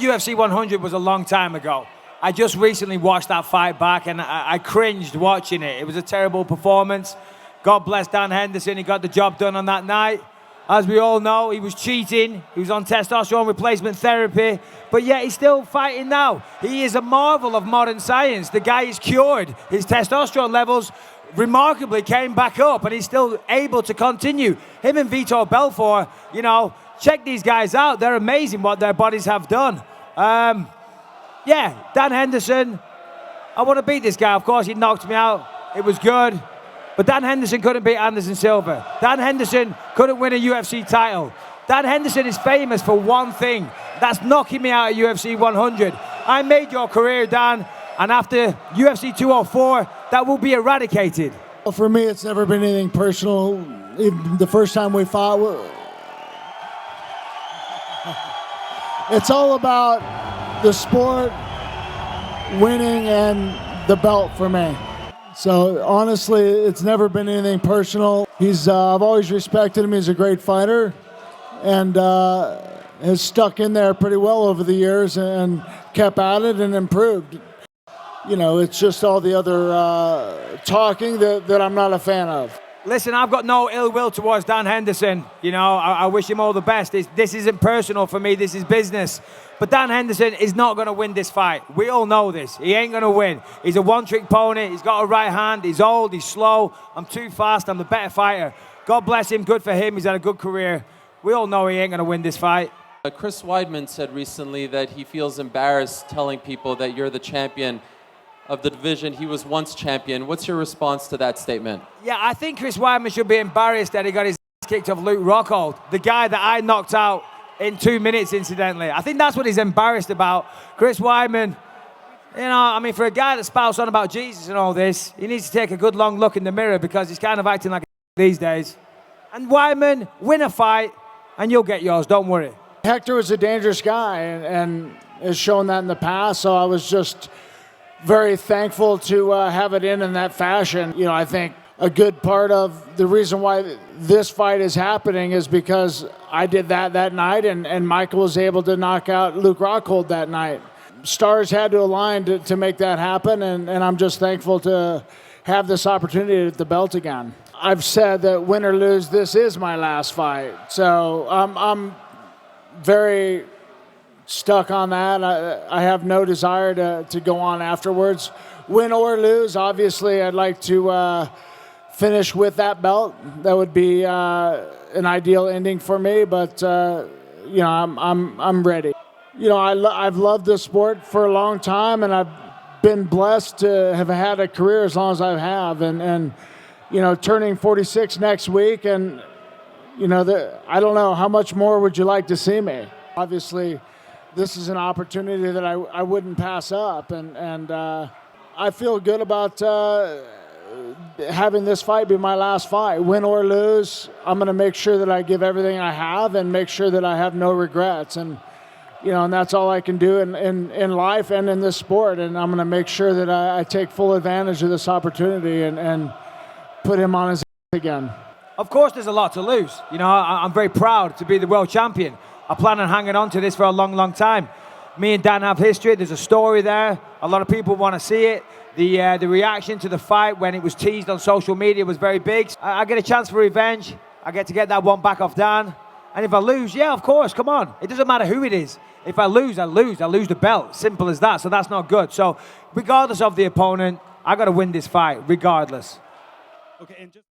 UFC 100 was a long time ago. I just recently watched that fight back, and I cringed watching it. It was a terrible performance. God bless Dan Henderson. He got the job done on that night. As we all know, he was cheating. He was on testosterone replacement therapy, but yet he's still fighting now. He is a marvel of modern science. The guy is cured. His testosterone levels remarkably came back up, and he's still able to continue. Him and Vitor Belfort, you know, check these guys out. They're amazing what their bodies have done. Yeah, Dan Henderson, I want to beat this guy. Of course, he knocked me out. It was good. But Dan Henderson couldn't beat Anderson Silva. Dan Henderson couldn't win a UFC title. Dan Henderson is famous for one thing. That's knocking me out at UFC 100. I made your career, Dan, and after UFC 204, that will be eradicated. Well, for me, it's never been anything personal. Even the first time we fought, it's all about the sport, winning, and the belt for me. So honestly, it's never been anything personal. I've always respected him. He's a great fighter, and has stuck in there pretty well over the years and kept at it and improved. You know, it's just all the other talking that I'm not a fan of. Listen, I've got no ill will towards Dan Henderson. You know, I wish him all the best. This isn't personal for me. This is business. But Dan Henderson is not going to win this fight. We all know this. He ain't going to win. He's a one-trick pony. He's got a right hand. He's old. He's slow. I'm too fast. I'm the better fighter. God bless him. Good for him. He's had a good career. We all know he ain't going to win this fight. Chris Weidman said recently that he feels embarrassed telling people that you're the champion of the division he was once champion. What's your response to that statement? Yeah, I think Chris Weidman should be embarrassed that he got his ass kicked off Luke Rockhold, the guy that I knocked out in 2 minutes, incidentally. I think that's what he's embarrassed about. Chris Weidman, you know, I mean, for a guy that spouts on about Jesus and all this, he needs to take a good long look in the mirror because he's kind of acting like a these days. And Weidman, win a fight, and you'll get yours, don't worry. Hector was a dangerous guy and has shown that in the past, so I was just very thankful to have it in that fashion. You know, I think a good part of the reason why this fight is happening is because I did that night, and Michael was able to knock out Luke Rockhold that night. Stars had to align to make that happen, and I'm just thankful to have this opportunity at the belt again. I've said that win or lose, this is my last fight. So I'm very stuck on that. I have no desire to go on afterwards. Win or lose, obviously I'd like to finish with that belt. That would be an ideal ending for me, but you know, I'm ready. You know, I've loved this sport for a long time, and I've been blessed to have had a career as long as I have, and you know, turning 46 next week, and you know, I don't know, how much more would you like to see me? Obviously, this is an opportunity that I wouldn't pass up, and I feel good about having this fight be my last fight. Win or lose, I'm going to make sure that I give everything I have and make sure that I have no regrets. And you know, and that's all I can do in life and in this sport. And I'm going to make sure that I take full advantage of this opportunity and put him on his ass again. Of course, there's a lot to lose. You know, I'm very proud to be the world champion. I plan on hanging on to this for a long, long time. Me and Dan have history. There's a story there. A lot of people want to see it. The reaction to the fight when it was teased on social media was very big. I get a chance for revenge. I get to get that one back off Dan. And if I lose, yeah, of course, come on. It doesn't matter who it is. If I lose, I lose. I lose the belt. Simple as that. So that's not good. So regardless of the opponent, I got to win this fight, regardless. Okay, and just